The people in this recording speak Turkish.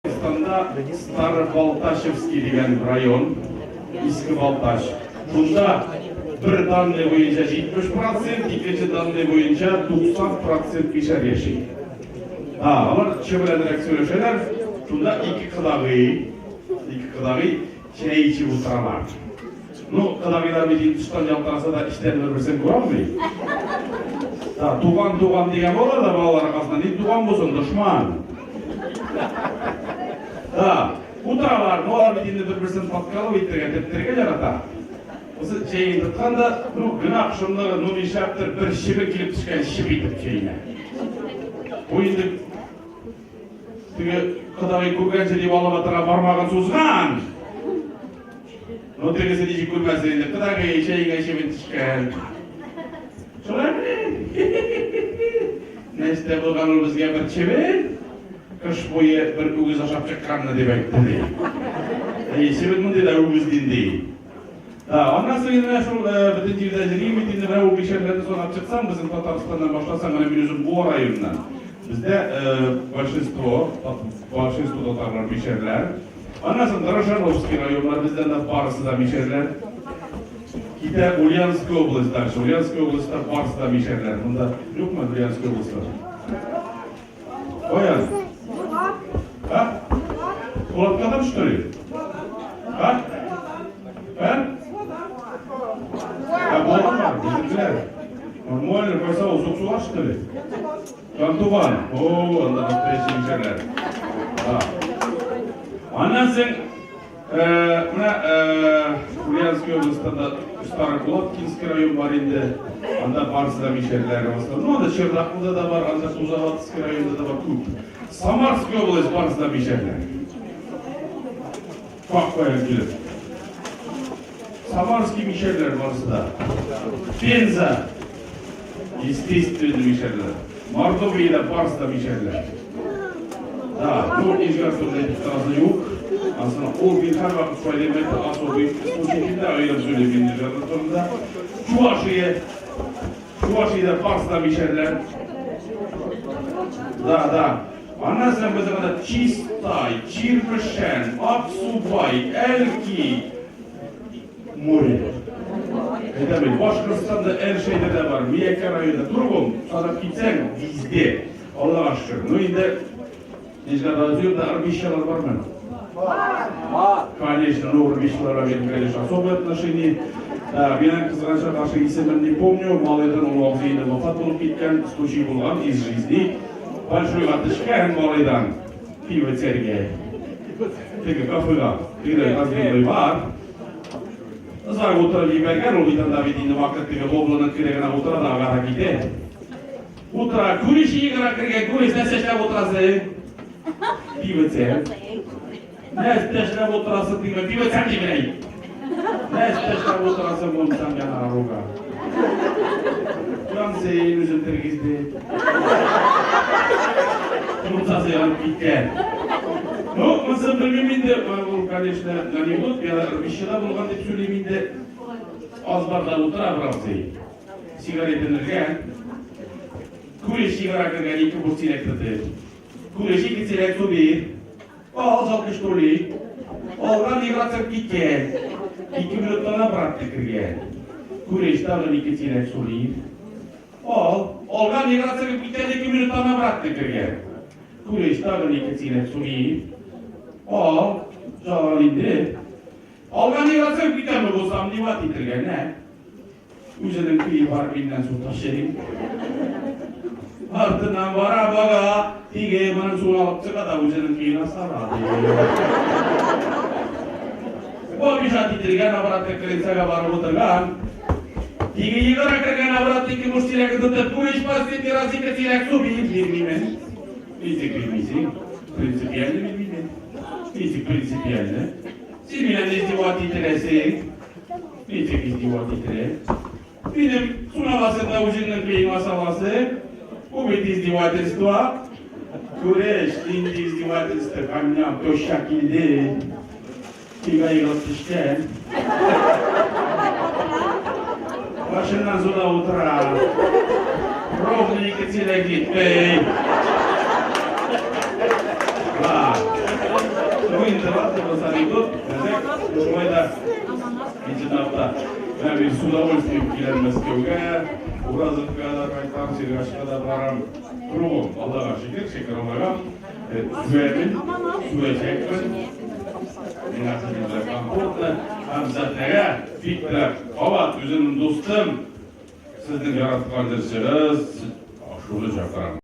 Казахстанда Старобалташевский деген район, Eski Baltaş. Bunda bir данный boyunca 70%, ikinci данный boyunca 90% kişiler yaşıyor. Ama çevrelerek söyleşeler, bunda iki kıdağı çay içip oturarlar. Kıdağılar bir tutan yaltarasa da işlerini bilirsen görmüyor. Tuğan degen olur da bağlar arasında, ne tuğan bolsun, düşman. Utralar, olar bir-birini patkalı ettirgen jarata. Осы чейін тұтқанда, гүні ақшымдағы нұр ишаптыр бір шібі келіп түшкен шіб етіп чейіне. Ойынды қыдағай көргенше деп алып атыра бармаған созған. Тегесі дежі көрмәсін енді қыдағай чейінге шібін түшкен. Шолай білен? Нәсті болған ол бізге бір чебен, қыш бойы бір өгіз ашап шыққанына деп айтты dey. Шебен мұндай да өгізден dey. Ondan sonra şu bütün civdeciğim için de bu işlerden sonra çıksam bizim Tataristan'dan başlasam hani biliyorsun bu rayondan. Bizde большинство Tatarlar bişerler. Ondan sonra Roşanovski rayonlar bizden de Parsı da bişerler. Kita Ulyansk oblast dальше. Ulyansk oblast'ta Parsı da bişerler. Bunda yok mu Ulyansk oblast'ta? Oyan. Ha? Kulatkada mı что ли? Ha? Ben? Болған bizimkiler. Нормально, красава, соқ суға что ли? Кантуған. Анда настоящий мишерлер. Ondan sonra mına Ulyansk oblastında Starokulatkинский rayон var indi. Anda Pars'da mишерлер var. Anda Çerdaklı'da da var, anda Tuzavatsky rayonda da var. Samarsk oblast Pars'da mишерлер. Bak koyan gelir. Samarский мишерлер varsa da. Penza. Естественный мишерлер. Мордовияда Парс'da mишерлер. Bu İzgası'nda tarafı yok. Aslında o bir her vakit söylemekte asıl bir o şekilde ayırıp söylemenin sonunda Çuvaşı'da Pars'da mишерлер. Ondan sonra bize kadar Çistay, Çirpişen, Aksubay, Elki, Moре. Başkırstan'da her şeyde de var. Miyeke rayonunda durgun. Sana gitsen bizde. Allah'a şükür. Şimdi Нижнегородская армейщиков var mı? Var. Конечно, но армейщиков имеют, конечно, особое отношение. Benim kızганça karşı isimini не помню. Малайдан onun ağzıyla vefat olup gitken случай bulgan из жизни. Большой атышкен Малайдан. Pivo Sergey. Peki kafıga. Bir azgınlığı var. Zar oturup yibergen o bitan da bildiğini vakitli oğlanın kiregine otura da agara gide. Otura, kuriş yigara kiregen kuriş ne seçler oturası? Pivo Sergey. Ne seçler oturası pivo Sergey birey. Ne seçler oturası montan yana aroga. Yan seyin üzüm tergizdi. Kurtası yanıp gitti. Mısır bölümünde, конечно, anekdot, bir şeyler bulgan dep söyleminde az barda otura bıraksayı. Sigaretinirgen, kule sigara kırgan iki bu sinek dedi. Kule iki sinek su bir, al 60 doli, algan igratsıp gitken, 2 minutlarına bıraktı kırgen. Kule iştahın iki sinek su bir, algan igratsıp gitken 2 minutlarına bıraktı kırgen. Kule iştahın iki sinek su bir, Жалалинде. Алған еғасым кетемі болсам не бат етілген, не? Өзінің күйі бар менен су ташырым. Артынан бара бага, теге мұның суын алып çıkada өзінің күйін асарады. О бишат етілген апаратты кірінсәге барып отырған. Теге еғара кірген апаратты ки мұштилек тұтып, бұл еш басты терасыйка терек су бейіп бермеймен. Незек бермейсің? Принципиальный бермеймен. Ничек принципиально. Siz bile izdivati itiresin. Nичек izdivati itire. Benim sunavasında ucunun kıyın vasavası. Bu bir izdivatistva. Kureş, indi izdivatistva. Kanyam, toş şekilde. Tigayı rastışken. Başından sonra oturar. Ровненько ціле гіть. интервал деп жасалды. Ошойда кечен апта мен bir с удовольствием келем Мәскәүгә, Уразовка да кайтам, Сергашка да барам. Кругом, Аллаға шекер алмагам. Сүәмин, сүәчәкпен. Мен ақылымда комфортно, Хамзатәгә, Виктор, Ават өзімнің достым. Сіздің яратқан нәрсеңіз, ашулы шақырам.